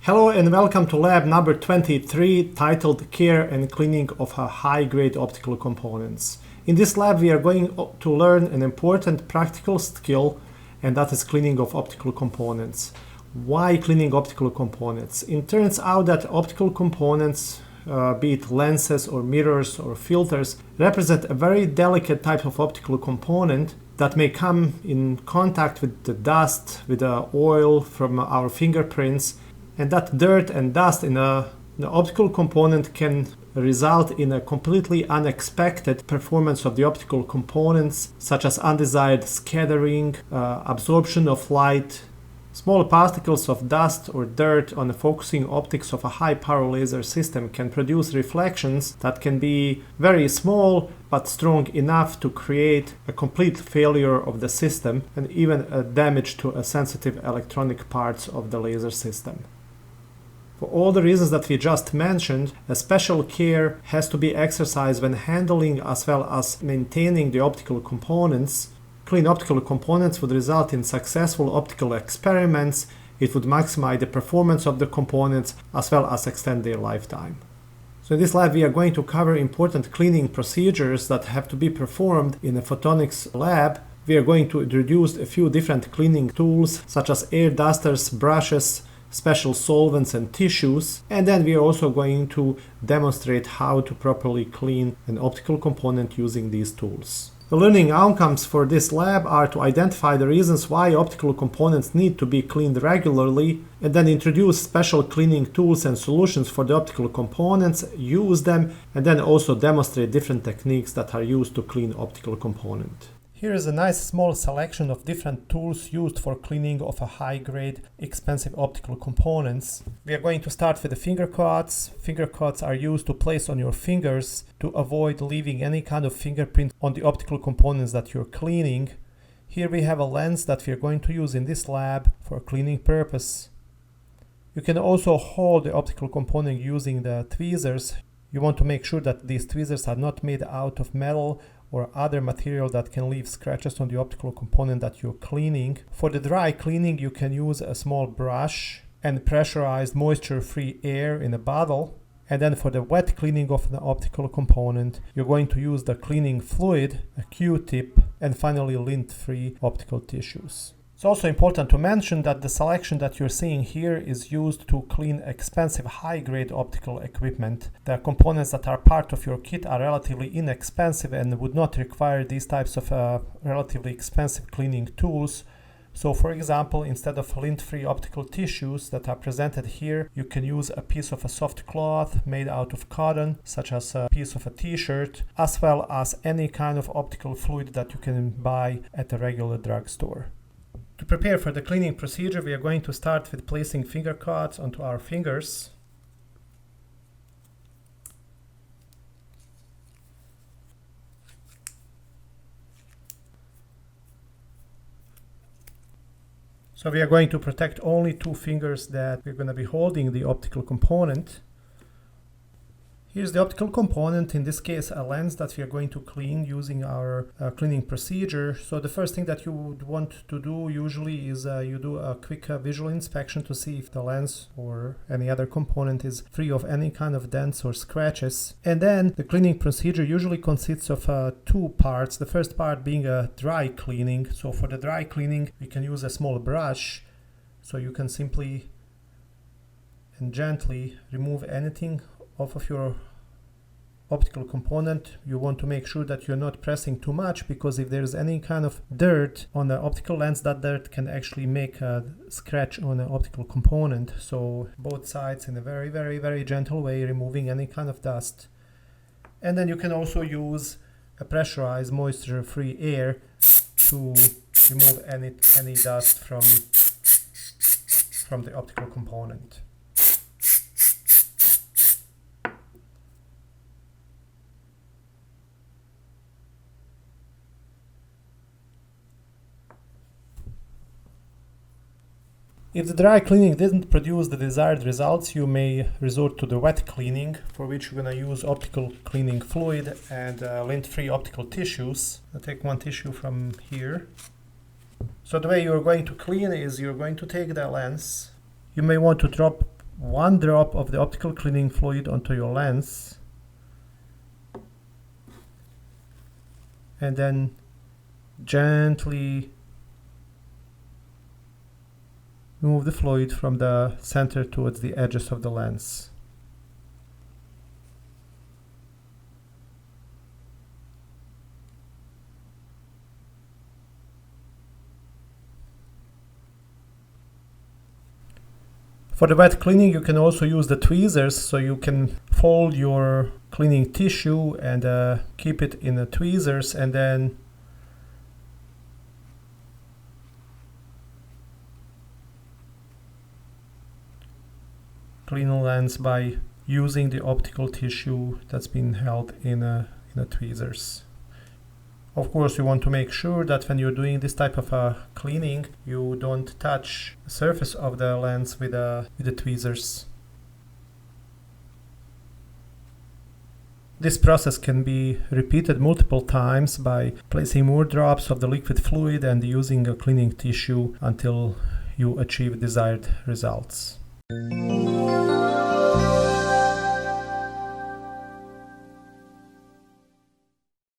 Hello and welcome to lab number 23 titled Care and Cleaning of High-Grade Optical Components. In this lab we are going to learn an important practical skill, and that is cleaning of optical components. Why cleaning optical components? It turns out that optical components, be it lenses or mirrors or filters, represent a very delicate type of optical component that may come in contact with the dust, with the oil from our fingerprints, and that dirt and dust in the optical component can result in a completely unexpected performance of the optical components, such as undesired scattering, absorption of light. Small particles of dust or dirt on the focusing optics of a high-power laser system can produce reflections that can be very small but strong enough to create a complete failure of the system and even a damage to a sensitive electronic parts of the laser system. For all the reasons that we just mentioned, a special care has to be exercised when handling as well as maintaining the optical components. Clean optical components would result in successful optical experiments. It would maximize the performance of the components as well as extend their lifetime. So in this lab we are going to cover important cleaning procedures that have to be performed in a photonics lab. We are going to introduce a few different cleaning tools such as air dusters, brushes, special solvents and tissues, and then we are also going to demonstrate how to properly clean an optical component using these tools. The learning outcomes for this lab are to identify the reasons why optical components need to be cleaned regularly, and then introduce special cleaning tools and solutions for the optical components, use them, and then also demonstrate different techniques that are used to clean optical component. Here is a nice small selection of different tools used for cleaning of a high-grade, expensive optical components. We are going to start with the finger cots. Finger cots are used to place on your fingers to avoid leaving any kind of fingerprint on the optical components that you're cleaning. Here we have a lens that we are going to use in this lab for cleaning purpose. You can also hold the optical component using the tweezers. You want to make sure that these tweezers are not made out of metal or other material that can leave scratches on the optical component that you're cleaning. For the dry cleaning, you can use a small brush and pressurized moisture-free air in a bottle. And then for the wet cleaning of the optical component, you're going to use the cleaning fluid, a Q-tip, and finally lint-free optical tissues. It's also important to mention that the selection that you're seeing here is used to clean expensive high-grade optical equipment. The components that are part of your kit are relatively inexpensive and would not require these types of relatively expensive cleaning tools. So for example, instead of lint-free optical tissues that are presented here, you can use a piece of a soft cloth made out of cotton, such as a piece of a t-shirt, as well as any kind of optical fluid that you can buy at a regular drugstore. To prepare for the cleaning procedure, we are going to start with placing finger cots onto our fingers. So we are going to protect only two fingers that we're going to be holding the optical component. Here's the optical component, in this case a lens that we are going to clean using our cleaning procedure. So the first thing that you would want to do usually is you do a quick visual inspection to see if the lens or any other component is free of any kind of dents or scratches. And then the cleaning procedure usually consists of two parts. The first part being a dry cleaning. So for the dry cleaning we can use a small brush. So you can simply and gently remove anything off of your optical component. You want to make sure that you're not pressing too much, because if there's any kind of dirt on the optical lens, that dirt can actually make a scratch on the optical component. So both sides in a very, very, very gentle way, removing any kind of dust. And then you can also use a pressurized moisture-free air to remove any dust from the optical component. If the dry cleaning didn't produce the desired results, you may resort to the wet cleaning, for which you're going to use optical cleaning fluid and lint-free optical tissues. I'll take one tissue from here. So the way you're going to clean is you're going to take the lens. You may want to drop 1 drop of the optical cleaning fluid onto your lens, and then gently move the fluid from the center towards the edges of the lens. For the wet cleaning, you can also use the tweezers, so you can fold your cleaning tissue and keep it in the tweezers, and then clean the lens by using the optical tissue that's been held in the tweezers. Of course, you want to make sure that when you're doing this type of cleaning, you don't touch the surface of the lens with the tweezers. This process can be repeated multiple times by placing more drops of the liquid fluid and using a cleaning tissue until you achieve desired results.